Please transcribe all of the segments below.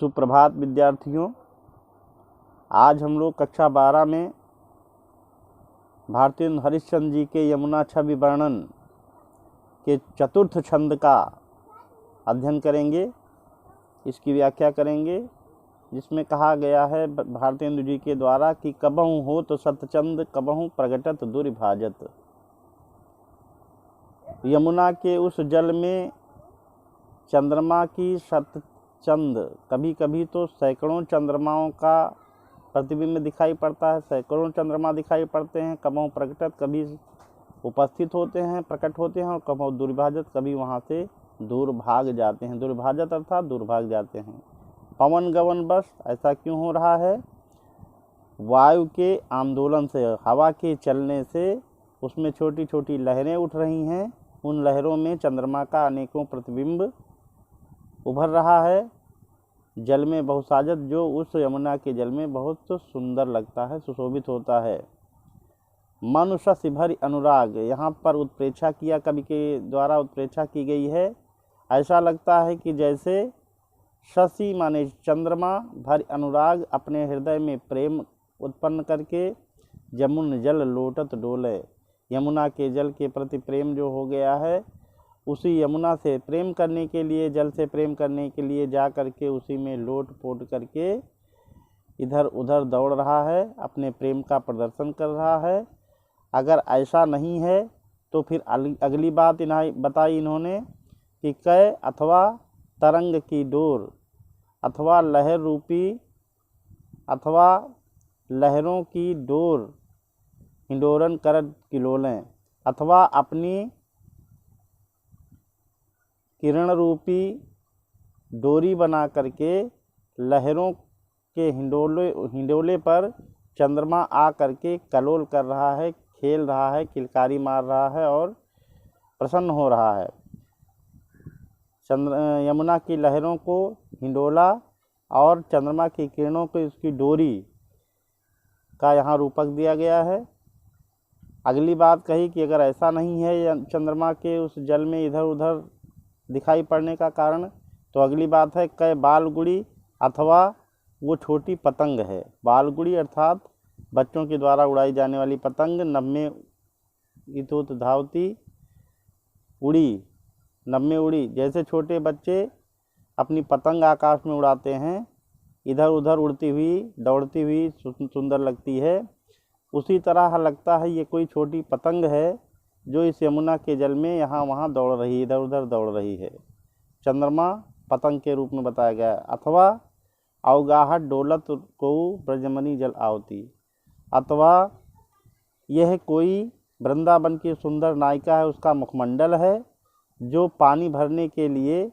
सुप्रभात विद्यार्थियों। आज हम लोग कक्षा 12 में भारतेंदु हरिश्चंद्र जी के यमुना छवि वर्णन के चतुर्थ छंद का अध्ययन करेंगे, इसकी व्याख्या करेंगे, जिसमें कहा गया है भारतेंदु जी के द्वारा कि कबहु हो तो सतचंद कबहु प्रगटत दुर्भाजत। यमुना के उस जल में चंद्रमा की सतचंद, कभी कभी तो सैकड़ों चंद्रमाओं का प्रतिबिंब दिखाई पड़ता है, सैकड़ों चंद्रमा दिखाई पड़ते हैं। कबहु प्रगटत, कभी उपस्थित होते हैं, प्रकट होते हैं, और कबहु दुर्भाजत, कभी वहाँ से दूर भाग जाते हैं। दुर्भाजत अर्थात दूर भाग जाते हैं। पवन गवन बस ऐसा क्यों हो रहा है? वायु के आंदोलन से, हवा के चलने से उसमें छोटी छोटी लहरें उठ रही हैं। उन लहरों में चंद्रमा का अनेकों प्रतिबिंब उभर रहा है। जल में बहुसाजत, जो उस यमुना के जल में बहुत सुंदर लगता है, सुशोभित होता है। मनुष्य शिभर अनुराग, यहाँ पर उत्प्रेक्षा किया, कवि के द्वारा उत्प्रेक्षा की गई है। ऐसा लगता है कि जैसे शशि माने चंद्रमा भर अनुराग अपने हृदय में प्रेम उत्पन्न करके जमुन जल लोटत डोले, यमुना के जल के प्रति प्रेम जो हो गया है, उसी यमुना से प्रेम करने के लिए, जल से प्रेम करने के लिए जा करके उसी में लोट पोट करके इधर उधर दौड़ रहा है, अपने प्रेम का प्रदर्शन कर रहा है। अगर ऐसा नहीं है तो फिर अगली बात बताई इन्होंने कि कै अथवा तरंग की डोर, अथवा लहर रूपी, अथवा लहरों की डोर हिंडोरन करत किलोलें, अथवा अपनी किरण रूपी डोरी बना करके लहरों के हिंडोले पर चंद्रमा आ करके कलोल कर रहा है, खेल रहा है, किलकारी मार रहा है और प्रसन्न हो रहा है। यमुना की लहरों को हिंडोला और चंद्रमा की किरणों को इसकी डोरी का यहाँ रूपक दिया गया है। अगली बात कही कि अगर ऐसा नहीं है चंद्रमा के उस जल में इधर उधर दिखाई पड़ने का कारण, तो अगली बात है कै बालगुड़ी, अथवा वो छोटी पतंग है। बालगुड़ी अर्थात बच्चों के द्वारा उड़ाई जाने वाली पतंग। नभ इतोत धावती, उड़ी, नभ में उड़ी। जैसे छोटे बच्चे अपनी पतंग आकाश में उड़ाते हैं, इधर उधर उड़ती हुई, दौड़ती हुई सुंदर लगती है, उसी तरह लगता है ये कोई छोटी पतंग है जो इस यमुना के जल में यहाँ वहाँ दौड़ रही, इधर उधर दौड़ रही है। चंद्रमा पतंग के रूप में बताया गया है। अथवा अवगाहट डोलत को ब्रजमणि जल आवती, अथवा यह कोई वृंदावन की सुंदर नायिका है, उसका मुखमंडल है, जो पानी भरने के लिए,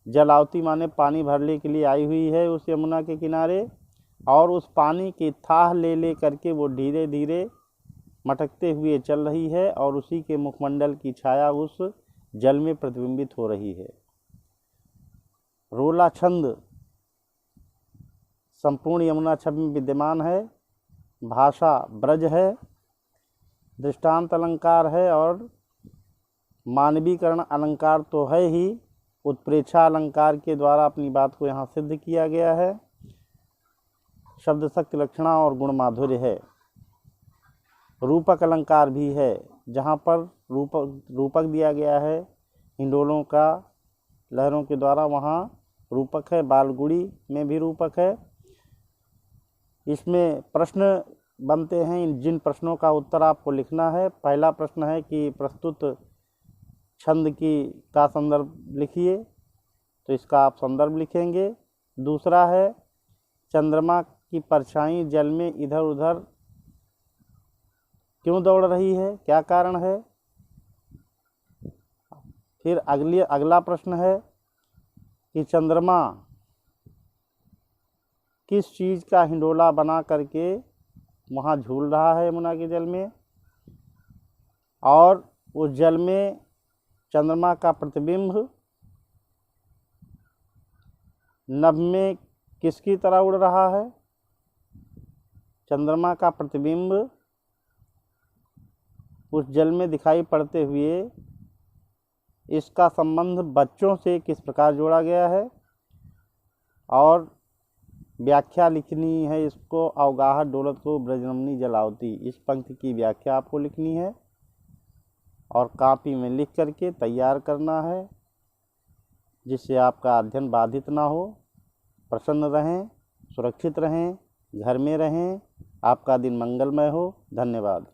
जलावती माने पानी भरने के लिए आई हुई है उस यमुना के किनारे, और उस पानी की थाह ले करके वो धीरे धीरे मटकते हुए चल रही है, और उसी के मुखमंडल की छाया उस जल में प्रतिबिंबित हो रही है। रोला छंद संपूर्ण यमुना छवि में विद्यमान है। भाषा ब्रज है, दृष्टांत अलंकार है, और मानवीकरण अलंकार तो है ही, उत्प्रेक्षा अलंकार के द्वारा अपनी बात को यहाँ सिद्ध किया गया है। शब्द शक्ति लक्षणा और गुण माधुर्य है। रूपक अलंकार भी है, जहाँ पर रूपक दिया गया है हिंडोलों का, लहरों के द्वारा, वहाँ रूपक है। बालगुड़ी में भी रूपक है। इसमें प्रश्न बनते हैं, जिन प्रश्नों का उत्तर आपको लिखना है। पहला प्रश्न है कि प्रस्तुत छंद का संदर्भ लिखिए, तो इसका आप संदर्भ लिखेंगे। दूसरा है चंद्रमा की परछाई जल में इधर उधर क्यों दौड़ रही है, क्या कारण है। फिर अगला प्रश्न है कि चंद्रमा किस चीज़ का हिंडोला बना करके वहाँ झूल रहा है यमुना के जल में, और उस जल में चंद्रमा का प्रतिबिंब नभ में किसकी तरह उड़ रहा है। चंद्रमा का प्रतिबिंब उस जल में दिखाई पड़ते हुए इसका संबंध बच्चों से किस प्रकार जोड़ा गया है, और व्याख्या लिखनी है इसको, अवगाहत डोलत को ब्रजरमणी जलावती, इस पंक्ति की व्याख्या आपको लिखनी है और कॉपी में लिख करके तैयार करना है, जिससे आपका अध्ययन बाधित ना हो। प्रसन्न रहें, सुरक्षित रहें, घर में रहें। आपका दिन मंगलमय हो। धन्यवाद।